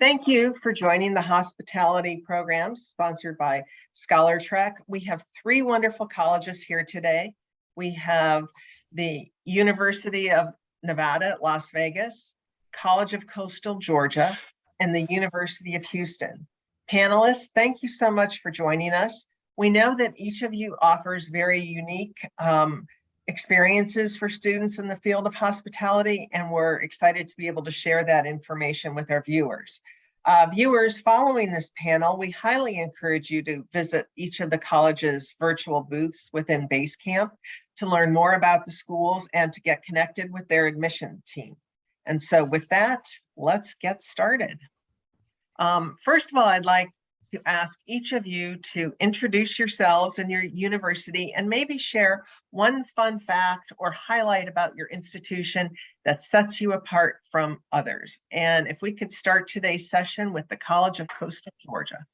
Thank you for joining the hospitality program sponsored by ScholarTrek. We have three wonderful colleges here today. We have the University of Nevada at Las Vegas, College of Coastal Georgia, and the University of Houston. Panelists, thank you so much for joining us. We know that each of you offers very unique experiences for students in the field of hospitality, and we're excited to be able to share that information with our viewers. Viewers, following this panel, we highly encourage you to visit each of the college's virtual booths within Basecamp to learn more about the schools and to get connected with their admission team. And so with that, let's get started. First of all, I'd like to ask each of you to introduce yourselves and your university and maybe share one fun fact or highlight about your institution that sets you apart from others. And if we could start today's session with the College of Coastal Georgia.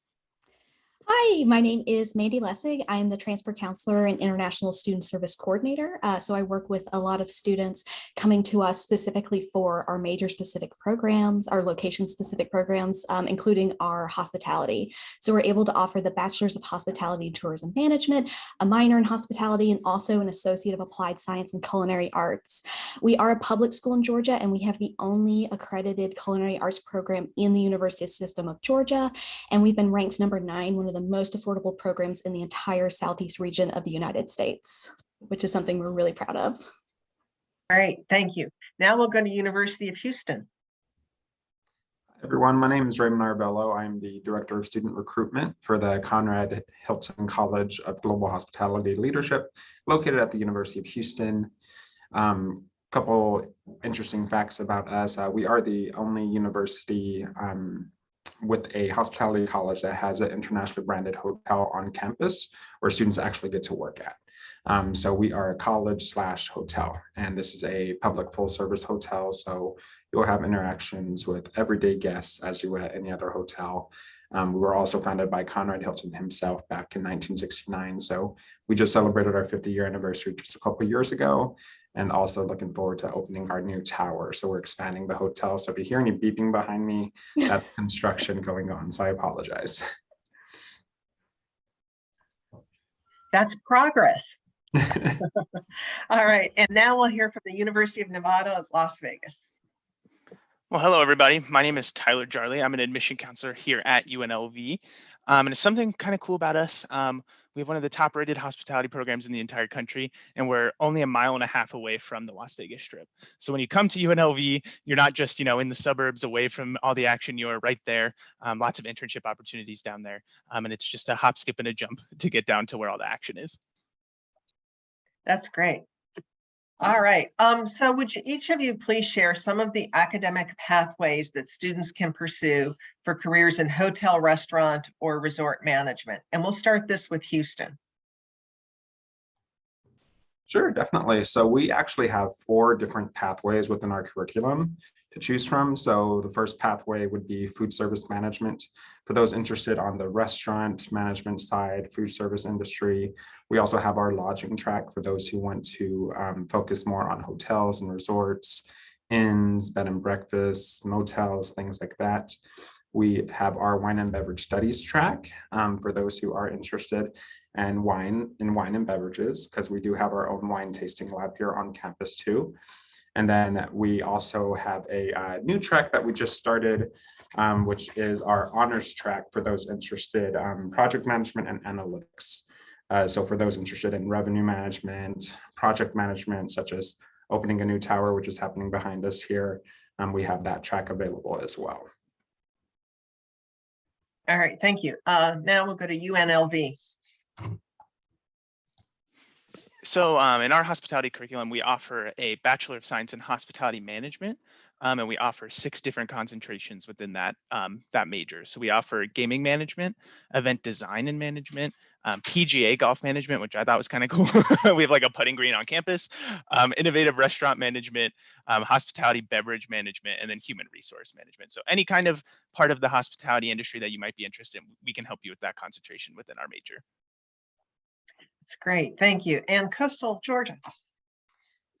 Hi, my name is Mandy Lessig. I am the Transfer Counselor and International Student Service Coordinator. So I work with a lot of students coming to us specifically for our major specific programs, our location specific programs, including our hospitality. So we're able to offer the Bachelor's of Hospitality Tourism Management, a minor in hospitality, and also an Associate of Applied Science and Culinary Arts. We are a public school in Georgia, and we have the only accredited culinary arts program in the University System of Georgia. And we've been ranked number 9, one of the most affordable programs in the entire Southeast region of the United States, which is something we're really proud of. All right, thank you. Now we'll go to University of Houston. Hi everyone, my name is Raymond Arbello. I'm the Director of Student Recruitment for the Conrad Hilton College of Global Hospitality Leadership, located at the University of Houston. Couple interesting facts about us. We are the only university with a hospitality college that has an internationally branded hotel on campus where students actually get to work at. So we are a college/hotel, and this is a public full service hotel. So you'll have interactions with everyday guests as you would at any other hotel. We were also founded by Conrad Hilton himself back in 1969. So we just celebrated our 50-year anniversary just a couple of years ago, and also looking forward to opening our new tower. So we're expanding the hotel. So if you hear any beeping behind me, that's construction going on. So I apologize. That's progress. All right, and now we'll hear from the University of Nevada at Las Vegas. Well, hello, everybody. My name is Tyler Jarley. I'm an admission counselor here at UNLV. And it's something kind of cool about us. We have one of the top rated hospitality programs in the entire country, and we're only 1.5 miles away from the Las Vegas Strip. So when you come to UNLV, you're not just, in the suburbs away from all the action, you're right there. Lots of internship opportunities down there. And it's just a hop, skip, and a jump to get down to where all the action is. That's great. All right. So would each of you please share some of the academic pathways that students can pursue for careers in hotel, restaurant, or resort management? And we'll start this with Houston. Sure, definitely. So we actually have 4 different pathways within our curriculum to choose from. So the first pathway would be food service management. For those interested on the restaurant management side, food service industry, we also have our lodging track for those who want to focus more on hotels and resorts, inns, bed and breakfasts, motels, things like that. We have our wine and beverage studies track for those who are interested in wine and beverages, because we do have our own wine tasting lab here on campus too. And then we also have a new track that we just started, which is our honors track for those interested, project management and analytics. So for those interested in revenue management, project management, such as opening a new tower, which is happening behind us here, we have that track available as well. All right, thank you. Now we'll go to UNLV. So in our hospitality curriculum, we offer a Bachelor of Science in Hospitality Management, and we offer 6 different concentrations within that, that major. So we offer gaming management, event design and management, PGA golf management, which I thought was kind of cool. We have like a putting green on campus, innovative restaurant management, hospitality beverage management, and then human resource management. So any kind of part of the hospitality industry that you might be interested in, we can help you with that concentration within our major. That's great, thank you. And Coastal Georgia.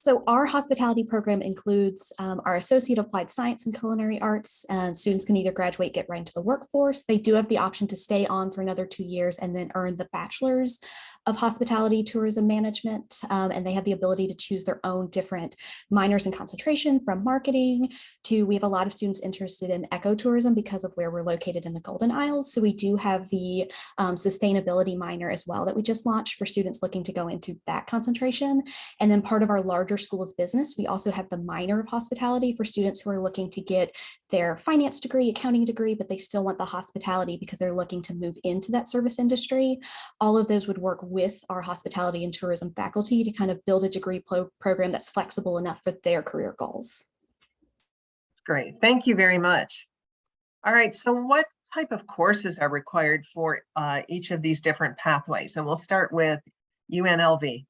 So our hospitality program includes our Associate Applied Science and Culinary Arts, and students can either graduate, get right into the workforce. They do have the option to stay on for another 2 years and then earn the Bachelor's of Hospitality Tourism Management. And they have the ability to choose their own different minors and concentration, from marketing to, we have a lot of students interested in ecotourism because of where we're located in the Golden Isles. So we do have the sustainability minor as well that we just launched for students looking to go into that concentration. And then part of our larger School of Business, we also have the minor of hospitality for students who are looking to get their finance degree, accounting degree, but they still want the hospitality because they're looking to move into that service industry. All of those would work with our hospitality and tourism faculty to kind of build a degree program that's flexible enough for their career goals. Great, thank you very much. All right, so what type of courses are required for each of these different pathways? And we'll start with UNLV.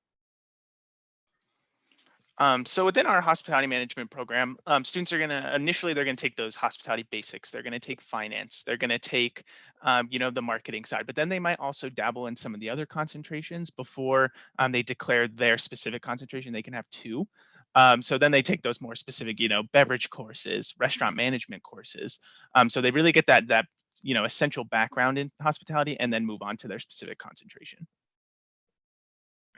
So within our hospitality management program, students are initially they're gonna take those hospitality basics. They're gonna take finance. They're gonna take, the marketing side, but then they might also dabble in some of the other concentrations before they declare their specific concentration. They can have two. So then they take those more specific, beverage courses, restaurant management courses. So they really get that essential background in hospitality and then move on to their specific concentration.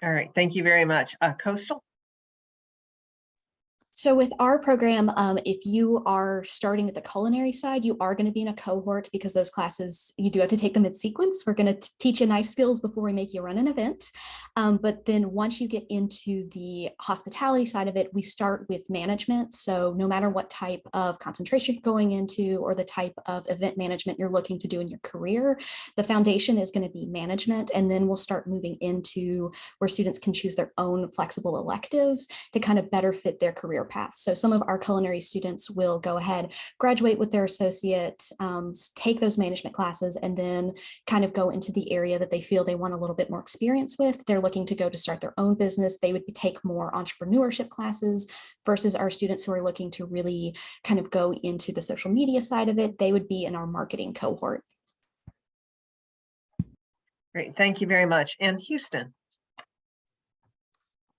All right, thank you very much. Coastal? So with our program, if you are starting at the culinary side, you are going to be in a cohort because those classes, you do have to take them in sequence. We're going to teach you knife skills before we make you run an event. But then once you get into the hospitality side of it, we start with management. So no matter what type of concentration you're going into or the type of event management you're looking to do in your career, the foundation is going to be management. And then we'll start moving into where students can choose their own flexible electives to kind of better fit their career paths. So some of our culinary students will go ahead, graduate with their associate, take those management classes, and then kind of go into the area that they feel they want a little bit more experience with. They're looking to go to start their own business. They would take more entrepreneurship classes versus our students who are looking to really kind of go into the social media side of it. They would be in our marketing cohort. Great, thank you very much. And Houston?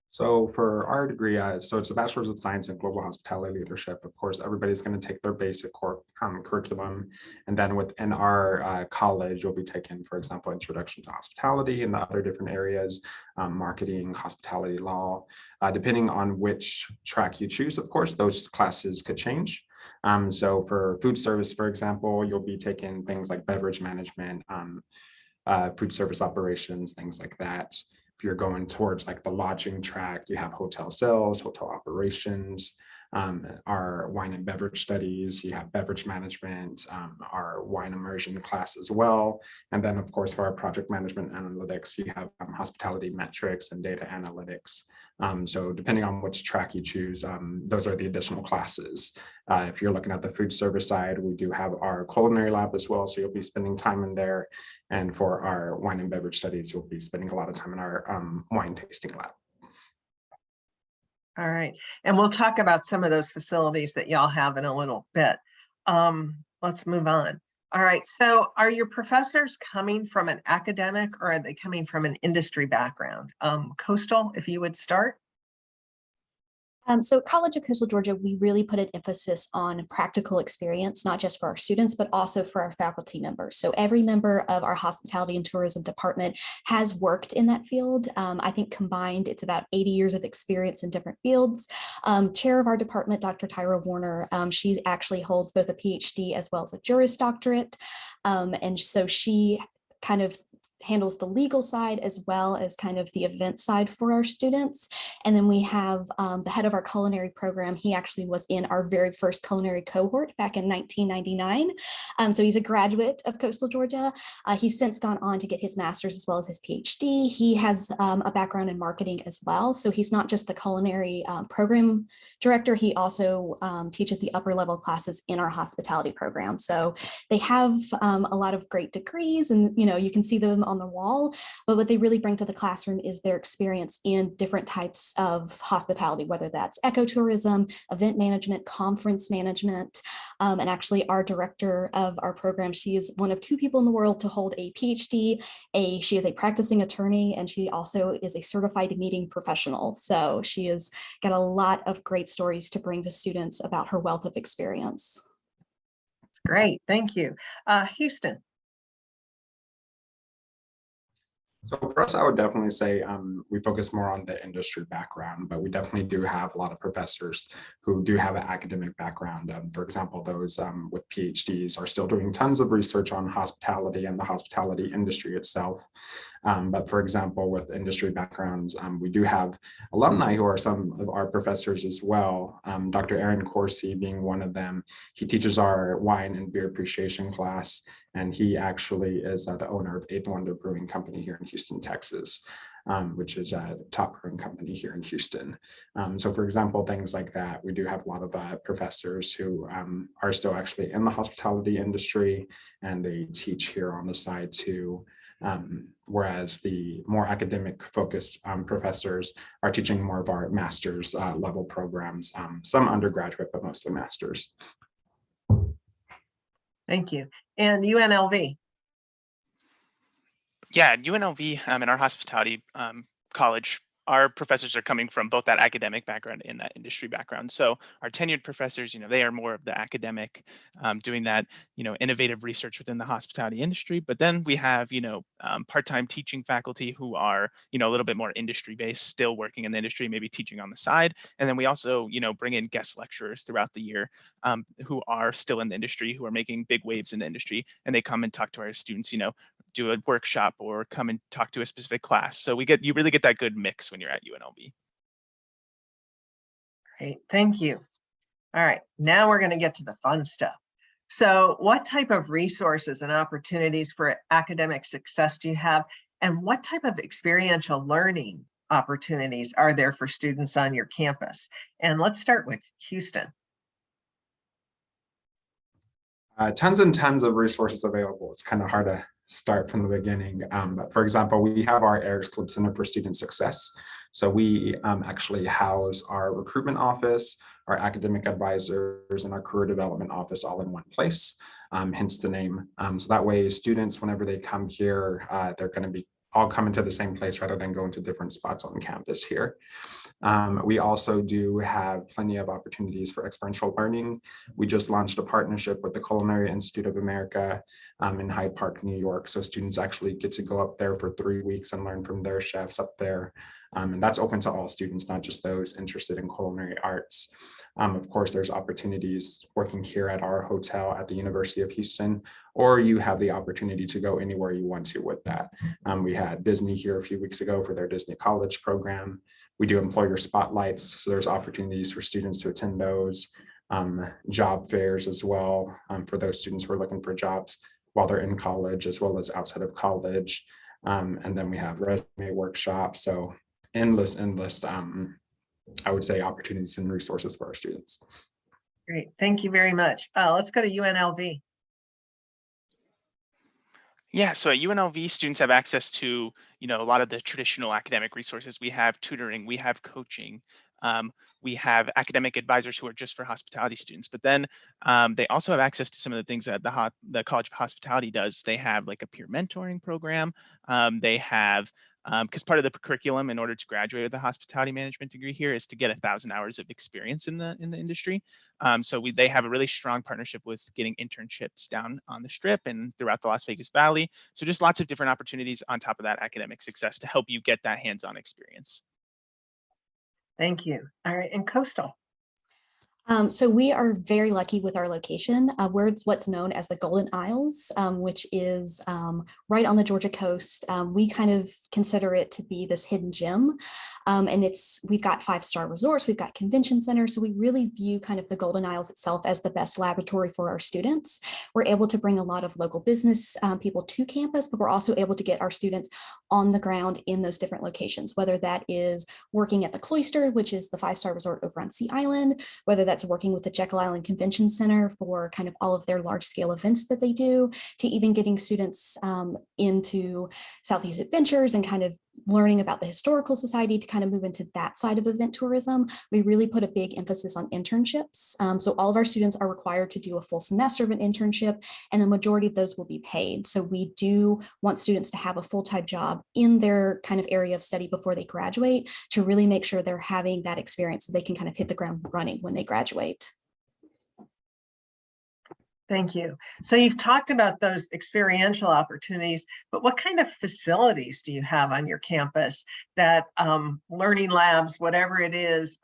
So for our degree, so it's a Bachelor's of Science in Global Hospitality Leadership. Of course, everybody's going to take their basic curriculum. And then within our college, you'll be taking, for example, Introduction to Hospitality and the other different areas, marketing, hospitality law. Depending on which track you choose, of course, those classes could change. So for food service, for example, you'll be taking things like beverage management, food service operations, things like that. If you're going towards like the lodging track, you have hotel sales, hotel operations, our wine and beverage studies, you have beverage management, our wine immersion class as well. And then of course, for our project management analytics, you have hospitality metrics and data analytics. So depending on which track you choose, those are the additional classes. If you're looking at the food service side, we do have our culinary lab as well. So you'll be spending time in there. And for our wine and beverage studies, you'll be spending a lot of time in our wine tasting lab. All right, and we'll talk about some of those facilities that y'all have in a little bit. Let's move on. All right, so are your professors coming from an academic or are they coming from an industry background? Coastal, if you would start. So College of Coastal Georgia, we really put an emphasis on practical experience, not just for our students, but also for our faculty members. So every member of our hospitality and tourism department has worked in that field. I think combined, it's about 80 years of experience in different fields. Chair of our department, Dr. Tyra Warner, she actually holds both a PhD as well as a Juris Doctorate. And so she kind of handles the legal side as well as kind of the event side for our students. And then we have the head of our culinary program. He actually was in our very first culinary cohort back in 1999. So he's a graduate of Coastal Georgia. He's since gone on to get his master's as well as his PhD. He has a background in marketing as well. So he's not just the culinary program director, he also teaches the upper level classes in our hospitality program. So they have a lot of great degrees, and you can see them on the wall, but what they really bring to the classroom is their experience in different types of hospitality, whether that's ecotourism, event management, conference management. And actually our director of our program, she is one of 2 people in the world to hold a PhD. She is a practicing attorney, and she also is a certified meeting professional. So she has got a lot of great stories to bring to students about her wealth of experience. Great, thank you. Houston. So for us, I would definitely say we focus more on the industry background, but we definitely do have a lot of professors who do have an academic background. For example, those with PhDs are still doing tons of research on hospitality and the hospitality industry itself. But for example, with industry backgrounds, we do have alumni who are some of our professors as well. Dr. Aaron Corsi being one of them. He teaches our wine and beer appreciation class, and he actually is the owner of Eighth Wonder Brewing Company here in Houston, Texas, which is a top brewing company here in Houston. So for example, things like that, we do have a lot of professors who are still actually in the hospitality industry, and they teach here on the side too. Whereas the more academic focused professors are teaching more of our master's level programs, some undergraduate, but mostly masters. Thank you. And UNLV. Yeah, at UNLV, in our hospitality college, our professors are coming from both that academic background and that industry background. So our tenured professors, they are more of the academic, doing that, innovative research within the hospitality industry. But then we have, part-time teaching faculty who are, a little bit more industry-based, still working in the industry, maybe teaching on the side. And then we also, bring in guest lecturers throughout the year who are still in the industry, who are making big waves in the industry, and they come and talk to our students, do a workshop or come and talk to a specific class. So you really get that good mix when you're at UNLV. Great, thank you. All right, now we're going to get to the fun stuff. So what type of resources and opportunities for academic success do you have? And what type of experiential learning opportunities are there for students on your campus? And let's start with Houston. Tons and tons of resources available. It's kind of hard to start from the beginning. But for example, we have our Eric's Club Center for Student Success. So we actually house our recruitment office, our academic advisors, and our career development office all in one place, hence the name. So that way students, whenever they come here, they're going to be all coming to the same place rather than going to different spots on campus here. We also do have plenty of opportunities for experiential learning. We just launched a partnership with the Culinary Institute of America in Hyde Park, New York. So students actually get to go up there for 3 weeks and learn from their chefs up there. And that's open to all students, not just those interested in culinary arts. Of course, there's opportunities working here at our hotel at the University of Houston, or you have the opportunity to go anywhere you want to with that. We had Disney here a few weeks ago for their Disney College program. We do employer spotlights, so there's opportunities for students to attend those. Job fairs as well for those students who are looking for jobs while they're in college as well as outside of college. And then we have resume workshops, so endless, I would say, opportunities and resources for our students. Great, thank you very much. Let's go to UNLV. Yeah, so at UNLV, students have access to, a lot of the traditional academic resources. We have tutoring, we have coaching, we have academic advisors who are just for hospitality students. But then they also have access to some of the things that the College of Hospitality does. They have like a peer mentoring program. They have because part of the curriculum in order to graduate with a hospitality management degree here is to get 1,000 hours of experience in the industry. So they have a really strong partnership with getting internships down on the Strip and throughout the Las Vegas Valley. So just lots of different opportunities on top of that academic success to help you get that hands-on experience. Thank you. All right, and Coastal. So we are very lucky with our location. We're what's known as the Golden Isles, which is right on the Georgia coast. We kind of consider it to be this hidden gem. And we've got 5-star resorts, we've got convention centers. So we really view kind of the Golden Isles itself as the best laboratory for our students. We're able to bring a lot of local business people to campus, but we're also able to get our students on the ground in those different locations, whether that is working at the Cloister, which is the 5-star resort over on Sea Island, whether that's that's working with the Jekyll Island Convention Center for kind of all of their large scale events that they do, to even getting students into Southeast Adventures and kind of learning about the Historical Society to kind of move into that side of event tourism. We really put a big emphasis on internships. So all of our students are required to do a full semester of an internship, and the majority of those will be paid. So we do want students to have a full-time job in their kind of area of study before they graduate, to really make sure they're having that experience so they can kind of hit the ground running when they graduate. Thank you. So you've talked about those experiential opportunities, but what kind of facilities do you have on your campus that learning labs, whatever it is,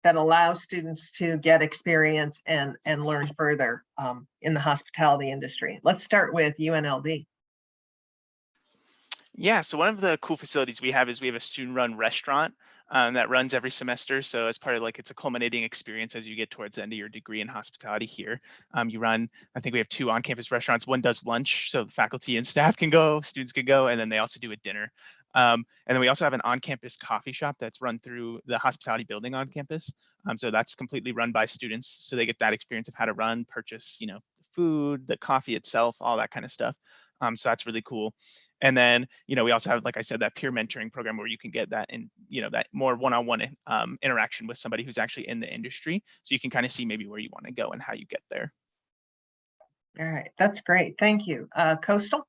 that allow students to get experience and learn further in the hospitality industry? Let's start with UNLV. Yeah, so one of the cool facilities we have is we have a student-run restaurant that runs every semester. So as part of it's a culminating experience as you get towards the end of your degree in hospitality here. You run, I think we have 2 on-campus restaurants. One does lunch, so the faculty and staff can go, students can go, and then they also do a dinner. And then we also have an on-campus coffee shop that's run through the hospitality building on campus. So that's completely run by students. So they get that experience of how to run, purchase, the food, the coffee itself, all that kind of stuff. So that's really cool. And then, we also have, like I said, that peer mentoring program where you can get that in, that more one-on-one interaction with somebody who's actually in the industry. So you can kind of see maybe where you want to go and how you get there. All right, that's great. Thank you. Coastal?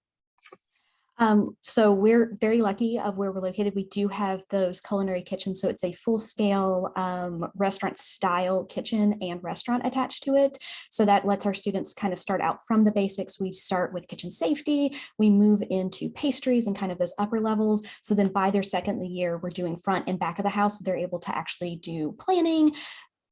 So we're very lucky of where we're located. We do have those culinary kitchens. So it's a full scale restaurant style kitchen and restaurant attached to it. So that lets our students kind of start out from the basics. We start with kitchen safety, we move into pastries and kind of those upper levels. So then by their second year, we're doing front and back of the house. So they're able to actually do planning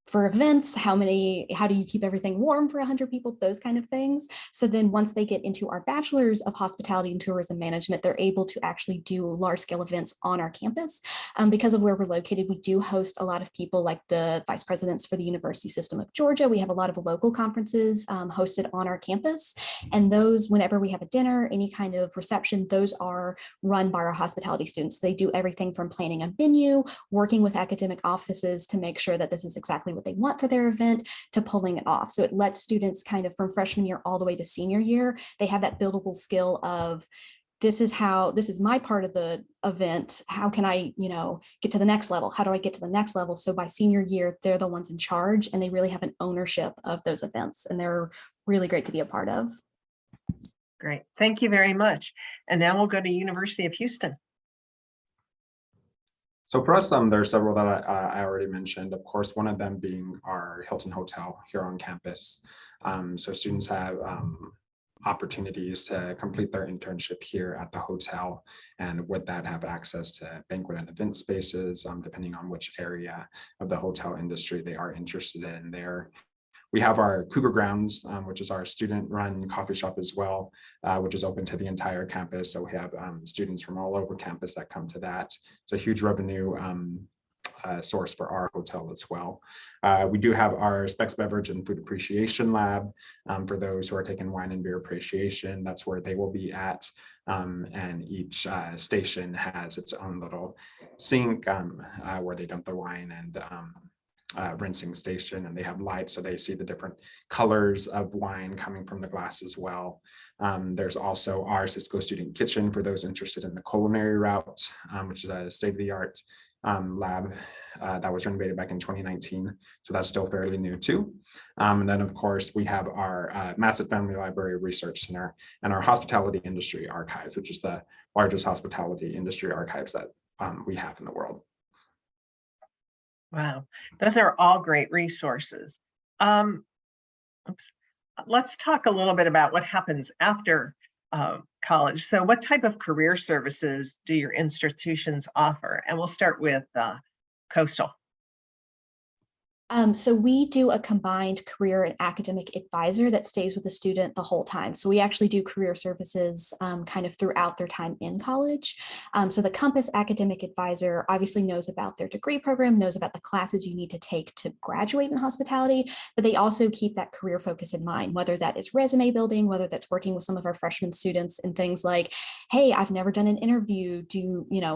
for events, how do you keep everything warm for 100 people, those kind of things. So then once they get into our bachelor's of hospitality and tourism management, they're able to actually do large scale events on our campus. Because of where we're located, we do host a lot of people like the vice presidents for the University System of Georgia. We have a lot of local conferences hosted on our campus. And those, whenever we have a dinner, any kind of reception, those are run by our hospitality students. They do everything from planning a venue, working with academic offices to make sure that this is exactly what they want for their event, to pulling it off. So it lets students kind of from freshman year all the way to senior year, they have that buildable skill of this is my part of the event. How can I, get to the next level? How do I get to the next level? So by senior year, they're the ones in charge and they really have an ownership of those events, and they're really great to be a part of. Great. Thank you very much. And now we'll go to University of Houston. So for us, there are several that I already mentioned. Of course, one of them being our Hilton Hotel here on campus. So students have opportunities to complete their internship here at the hotel, and with that have access to banquet and event spaces, depending on which area of the hotel industry they are interested in there. We have our Cougar Grounds, which is our student-run coffee shop as well, which is open to the entire campus. So we have students from all over campus that come to that. It's a huge revenue source for our hotel as well. We do have our Specs Beverage and Food Appreciation Lab for those who are taking wine and beer appreciation. That's where they will be at. And each station has its own little sink where they dump their wine, and rinsing station, and they have lights so they see the different colors of wine coming from the glass as well. There's also our Cisco Student Kitchen for those interested in the culinary route, which is a state-of-the-art lab that was renovated back in 2019. So that's still fairly new too. And then of course we have our Massett Family Library Research Center and our Hospitality Industry Archives, which is the largest hospitality industry archives that we have in the world. Wow, those are all great resources. Let's talk a little bit about what happens after college. So what type of career services do your institutions offer? And we'll start with Coastal. So we do a combined career and academic advisor that stays with the student the whole time. So we actually do career services kind of throughout their time in college. So the Compass Academic Advisor obviously knows about their degree program, knows about the classes you need to take to graduate in hospitality, but they also keep that career focus in mind, whether that is resume building, whether that's working with some of our freshman students and things like, hey, I've never done an interview,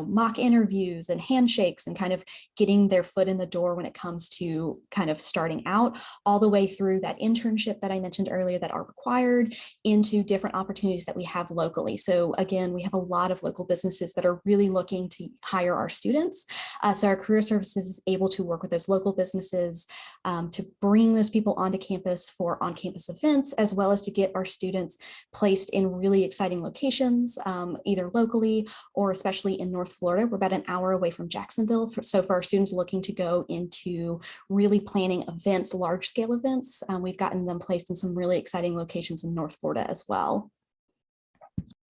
mock interviews and handshakes, and kind of getting their foot in the door when it comes to kind of starting out, all the way through that internship that I mentioned earlier that are required, into different opportunities that we have locally. So again, we have a lot of local businesses that are really looking to hire our students. So our career services is able to work with those local businesses to bring those people onto campus for on-campus events, as well as to get our students placed in really exciting locations, either locally or especially in North Florida. We're about an hour away from Jacksonville. So for our students looking to go into really planning events, large scale events, we've gotten them placed in some really exciting locations in North Florida as well.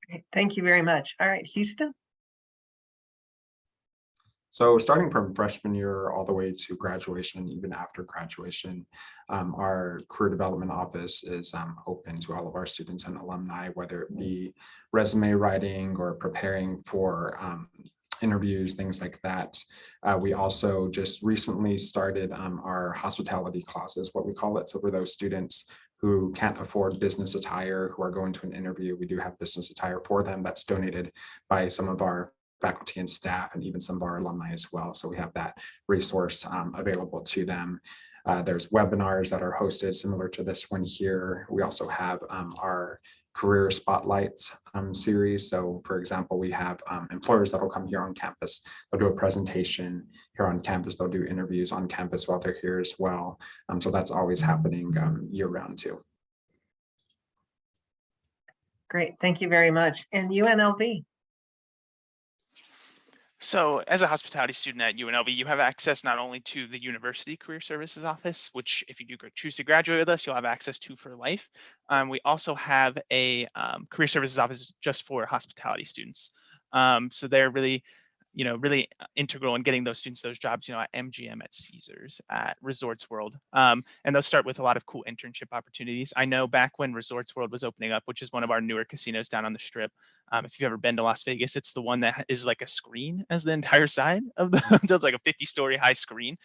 Okay, thank you very much. All right, Houston. So starting from freshman year all the way to graduation, even after graduation, our career development office is open to all of our students and alumni, whether it be resume writing or preparing for interviews, things like that. We also just recently started our hospitality classes, what we call it. So for those students who can't afford business attire, who are going to an interview, we do have business attire for them that's donated by some of our faculty and staff, and even some of our alumni as well. So we have that resource available to them. There's webinars that are hosted similar to this one here. We also have our career spotlight series. So for example, we have employers that will come here on campus. They'll do a presentation here on campus. They'll do interviews on campus while they're here as well. So that's always happening year round too. Great, thank you very much. And UNLV. So as a hospitality student at UNLV, you have access not only to the University Career Services Office, which if you do choose to graduate with us, you'll have access to for life. We also have a Career Services Office just for hospitality students. So they're really, really integral in getting those students those jobs, at MGM, at Caesars, at Resorts World. And they'll start with a lot of cool internship opportunities. I know back when Resorts World was opening up, which is one of our newer casinos down on the Strip, if you've ever been to Las Vegas, it's the one that is like a screen as the entire side of the, it's like a 50-story high screen.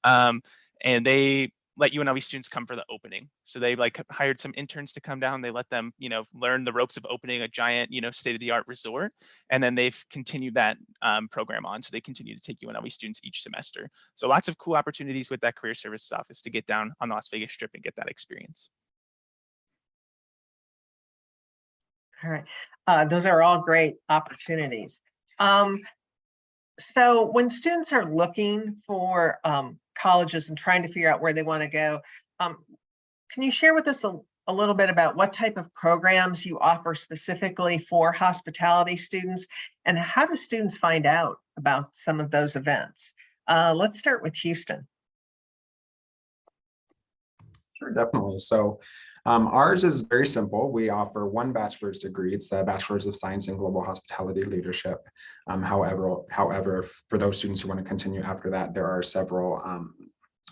And they let UNLV students come for the opening. So they hired some interns to come down. They let them, learn the ropes of opening a giant, state-of-the-art resort. And then they've continued that program on. So they continue to take UNLV students each semester. So lots of cool opportunities with that career services office to get down on the Las Vegas Strip and get that experience. All right, those are all great opportunities. So when students are looking for colleges and trying to figure out where they want to go, can you share with us a little bit about what type of programs you offer specifically for hospitality students, and how do students find out about some of those events? Let's start with Houston. Sure, definitely. So ours is very simple. We offer one bachelor's degree. It's the Bachelor's of Science in Global Hospitality Leadership. However, for those students who want to continue after that, there are several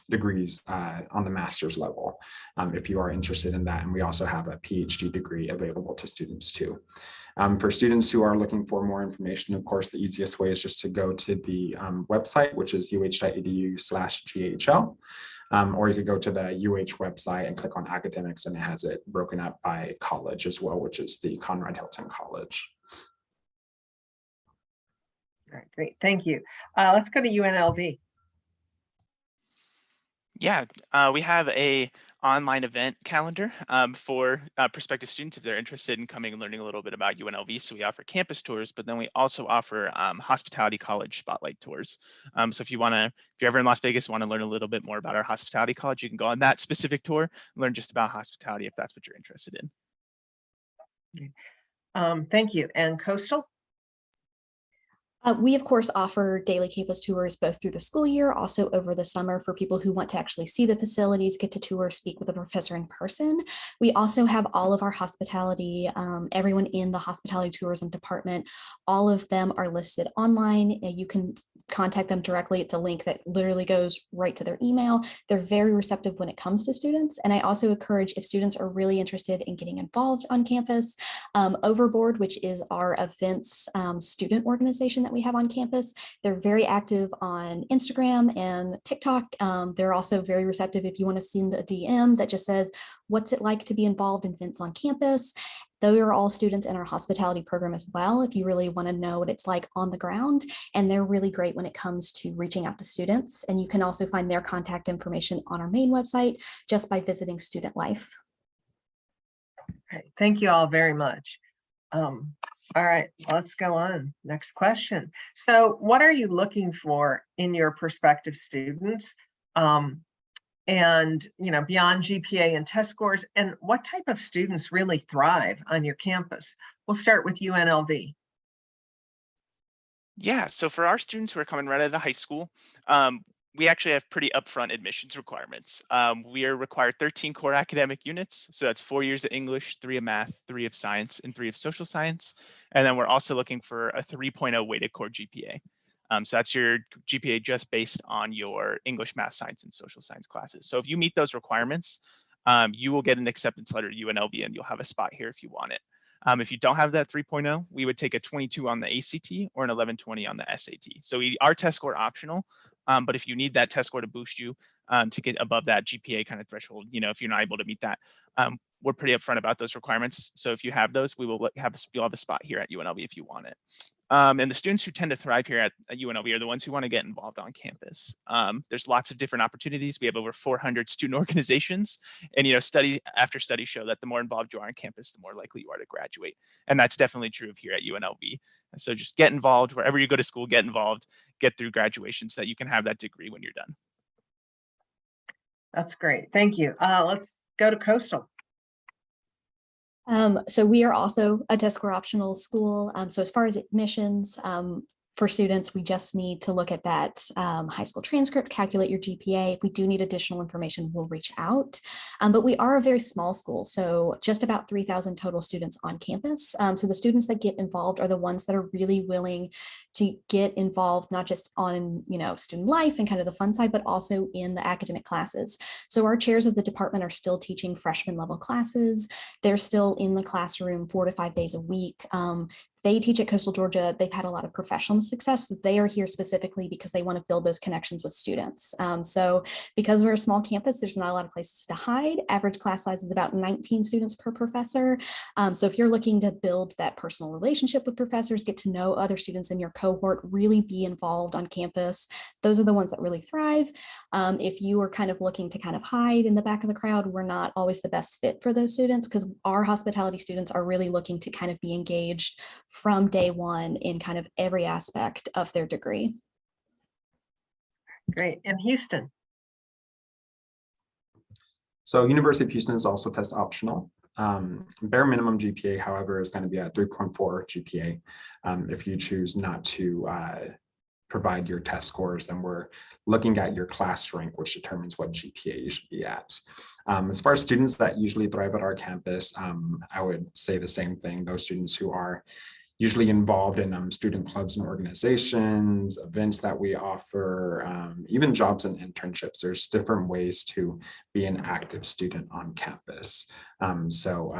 degrees on the master's level if you are interested in that. And we also have a PhD degree available to students too. For students who are looking for more information, of course, the easiest way is just to go to the website, which is uh.edu/GHL. Or you could go to the UH website and click on academics, and it has it broken up by college as well, which is the Conrad Hilton College. All right, great, thank you. Let's go to UNLV. Yeah, we have a online event calendar for prospective students if they're interested in coming and learning a little bit about UNLV. So we offer campus tours, but then we also offer hospitality college spotlight tours. So if you're ever in Las Vegas, want to learn a little bit more about our hospitality college, you can go on that specific tour, learn just about hospitality if that's what you're interested in. Thank you. And Coastal? We, of course, offer daily campus tours both through the school year, also over the summer for people who want to actually see the facilities, get to tour, speak with a professor in person. We also have all of our hospitality, everyone in the hospitality tourism department, all of them are listed online. You can contact them directly. It's a link that literally goes right to their email. They're very receptive when it comes to students. And I also encourage, if students are really interested in getting involved on campus, Overboard, which is our events student organization that that we have on campus. They're very active on Instagram and TikTok. They're also very receptive if you want to send a DM that just says, what's it like to be involved in events on campus? Those are all students in our hospitality program as well, if you really want to know what it's like on the ground. And they're really great when it comes to reaching out to students. And you can also find their contact information on our main website just by visiting Student Life. Okay, thank you all very much. All right, let's go on. Next question. So what are you looking for in your prospective students? And, you know, beyond GPA and test scores, and what type of students really thrive on your campus? We'll start with UNLV. Yeah, so for our students who are coming right out of high school, we actually have pretty upfront admissions requirements. We are required 13 core academic units. So that's 4 years of English, 3 of math, 3 of science, and 3 of social science. And then we're also looking for a 3.0 weighted core GPA. So that's your GPA just based on your English, math, science, and social science classes. So if you meet those requirements, you will get an acceptance letter to UNLV and you'll have a spot here if you want it. If you don't have that 3.0, we would take a 22 on the ACT or an 1120 on the SAT. So our test score optional, but if you need that test score to boost you to get above that GPA kind of threshold, you know, if you're not able to meet that, we're pretty upfront about those requirements. So if you have those, you'll have a spot here at UNLV if you want it. And the students who tend to thrive here at UNLV are the ones who want to get involved on campus. There's lots of different opportunities. We have over 400 student organizations, and you know, study after study show that the more involved you are on campus, the more likely you are to graduate. And that's definitely true of here at UNLV. And so just get involved wherever you go to school, get involved, get through graduation so that you can have that degree when you're done. That's great. Thank you. Let's go to Coastal. So we are also a test score optional school. So as far as admissions, for students, we just need to look at that high school transcript, calculate your GPA. If we do need additional information, we'll reach out. But we are a very small school, so just about 3,000 total students on campus. So the students that get involved are the ones that are really willing to get involved, not just on, you know, student life and kind of the fun side, but also in the academic classes. So our chairs of the department are still teaching freshman level classes. They're still in the classroom 4 to 5 days a week. They teach at Coastal Georgia. They've had a lot of professional success. That they are here specifically because they want to build those connections with students. So because we're a small campus, there's not a lot of places to hide. Average class size is about 19 students per professor. So if you're looking to build that personal relationship with professors, get to know other students in your cohort, really be involved on campus, those are the ones that really thrive. If you are kind of looking to kind of hide in the back of the crowd, we're not always the best fit for those students because our hospitality students are really looking to kind of be engaged from day one in kind of every aspect of their degree. Great. And Houston. So University of Houston is also test optional. Bare minimum GPA, however, is going to be at 3.4 GPA. If you choose not to provide your test scores, then we're looking at your class rank, which determines what GPA you should be at. As far as students that usually thrive at our campus, I would say the same thing. Those students who are usually involved in student clubs and organizations, events that we offer, even jobs and internships. There's different ways to be an active student on campus. So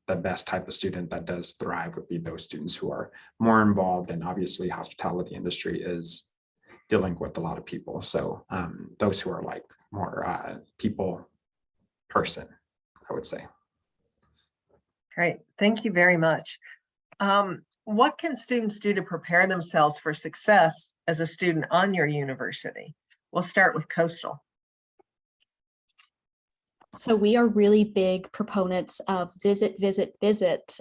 the best type of student that does thrive would be those students who are more involved, and obviously hospitality industry is dealing with a lot of people. So those who are like more people person, I would say. Great. Thank you very much. What can students do to prepare themselves for success as a student on your university? We'll start with Coastal. So we are really big proponents of visit, visit, visit.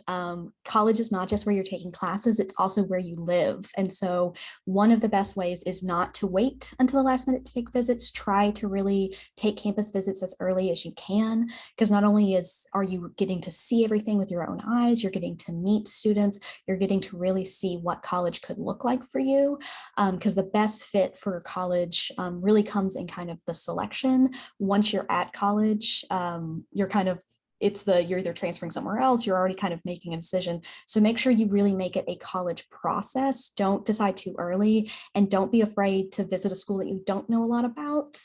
College is not just where you're taking classes, it's also where you live. And so one of the best ways is not to wait until the last minute to take visits. Try to really take campus visits as early as you can, because not only are you getting to see everything with your own eyes, you're getting to meet students, you're getting to really see what college could look like for you. Because the best fit for college really comes in kind of the selection. Once you're at college, you're kind of, you're either transferring somewhere else, you're already kind of making a decision. So make sure you really make it a college process. Don't decide too early, and don't be afraid to visit a school that you don't know a lot about.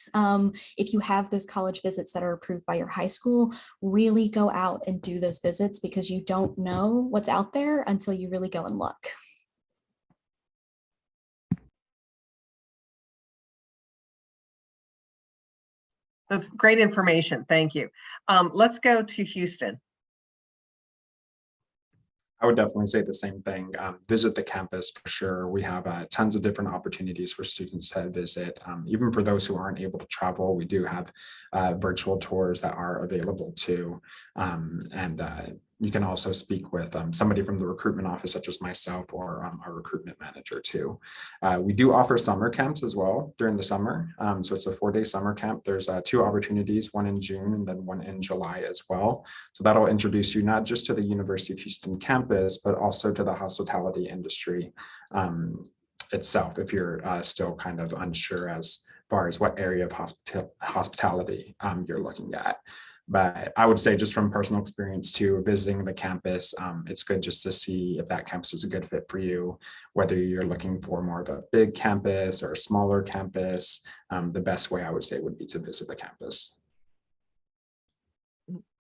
If you have those college visits that are approved by your high school, really go out and do those visits, because you don't know what's out there until you really go and look. That's great information. Thank you. Let's go to Houston. I would definitely say the same thing. Visit the campus for sure. We have tons of different opportunities for students to visit. Even for those who aren't able to travel, we do have virtual tours that are available too. And you can also speak with somebody from the recruitment office, such as myself or our recruitment manager too. We do offer summer camps as well during the summer. So it's a 4-day summer camp. There's 2 opportunities, one in June and then one in July as well. So that'll introduce you not just to the University of Houston campus, but also to the hospitality industry itself, if you're still kind of unsure as far as what area of hospitality you're looking at. But I would say just from personal experience too, visiting the campus, it's good just to see if that campus is a good fit for you, whether you're looking for more of a big campus or a smaller campus. The best way I would say would be to visit the campus.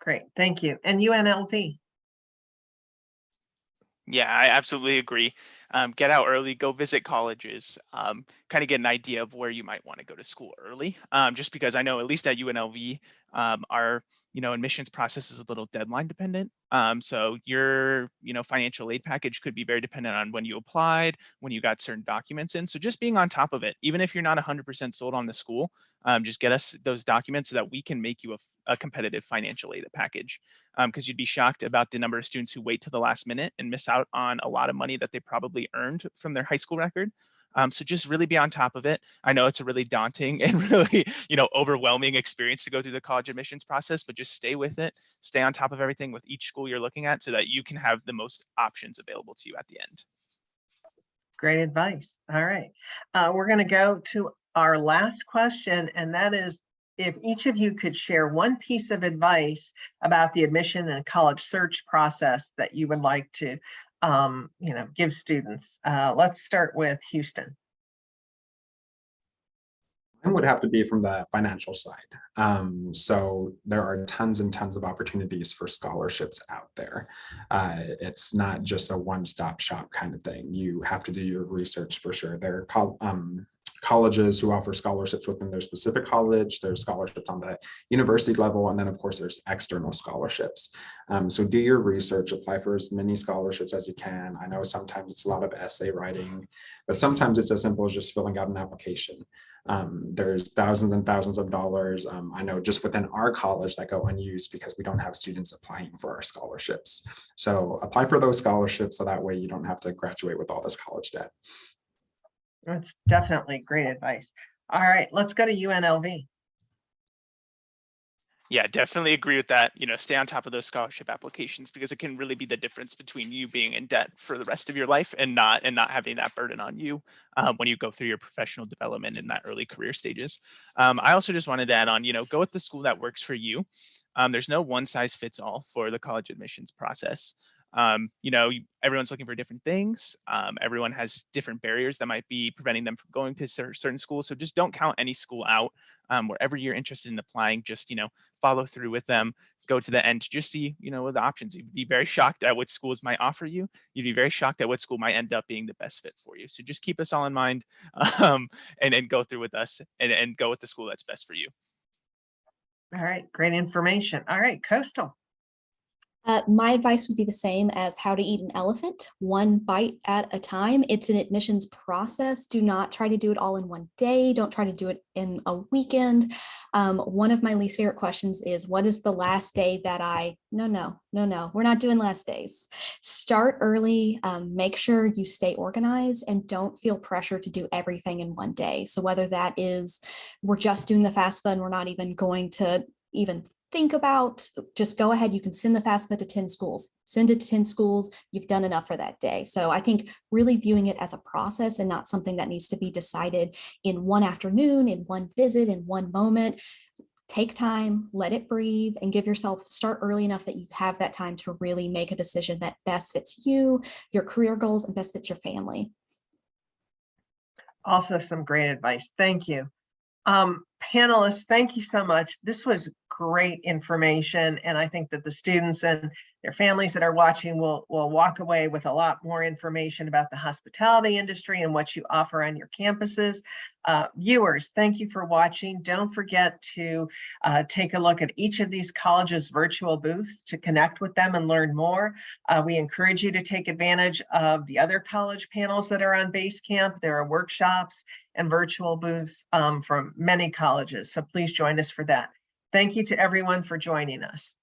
Great, thank you. And UNLV. Yeah, I absolutely agree. Get out early, go visit colleges, kind of get an idea of where you might want to go to school early. Just because I know at least at UNLV, our admissions process is a little deadline dependent. So your financial aid package could be very dependent on when you applied, when you got certain documents in. So just being on top of it, even if you're not 100% sold on the school, just get us those documents so that we can make you a competitive financial aid package. Because you'd be shocked about the number of students who wait to the last minute and miss out on a lot of money that they probably earned from their high school record. So just really be on top of it. I know it's a really daunting and really, overwhelming experience to go through the college admissions process, but just stay with it, stay on top of everything with each school you're looking at so that you can have the most options available to you at the end. Great advice. All right. We're going to go to our last question, and that is, if each of you could share one piece of advice about the admission and college search process that you would like to give students. Let's start with Houston. It would have to be from the financial side. So there are tons and tons of opportunities for scholarships out there. It's not just a one-stop shop kind of thing. You have to do your research for sure. There are colleges who offer scholarships within their specific college. There's scholarships on the university level, and then of course there's external scholarships. So do your research, apply for as many scholarships as you can. I know sometimes it's a lot of essay writing, but sometimes it's as simple as just filling out an application. There's thousands and thousands of dollars. I know just within our college that go unused because we don't have students applying for our scholarships. So apply for those scholarships so that way you don't have to graduate with all this college debt. That's definitely great advice. All right, let's go to UNLV. Yeah, definitely agree with that. Stay on top of those scholarship applications because it can really be the difference between you being in debt for the rest of your life and not having that burden on you when you go through your professional development in that early career stages. I also just wanted to add on, go with the school that works for you. There's no one size fits all for the college admissions process. Everyone's looking for different things. Everyone has different barriers that might be preventing them from going to certain schools. So just don't count any school out. Wherever you're interested in applying, just, follow through with them, go to the end to just see, what the options. You'd be very shocked at what schools might offer you. You'd be very shocked at what school might end up being the best fit for you. So just keep us all in mind and go through with us and go with the school that's best for you. All right, great information. All right, Coastal. My advice would be the same as how to eat an elephant, one bite at a time. It's an admissions process. Do not try to do it all in one day. Don't try to do it in a weekend. One of my least favorite questions is, what is the last day that No, we're not doing last days. Start early, make sure you stay organized and don't feel pressure to do everything in one day. So whether that is, we're just doing the FAFSA and we're not even going to even think about, just go ahead. You can send the FAFSA to 10 schools, send it to 10 schools. You've done enough for that day. So I think really viewing it as a process and not something that needs to be decided in one afternoon, in one visit, in one moment. Take time, let it breathe, and give yourself, start early enough that you have that time to really make a decision that best fits you, your career goals, and best fits your family. Also some great advice. Thank you. Panelists, thank you so much. This was great information. And I think that the students and their families that are watching will walk away with a lot more information about the hospitality industry and what you offer on your campuses. Viewers, thank you for watching. Don't forget to take a look at each of these colleges' virtual booths to connect with them and learn more. We encourage you to take advantage of the other college panels that are on Basecamp. There are workshops and virtual booths from many colleges, so please join us for that. Thank you to everyone for joining us.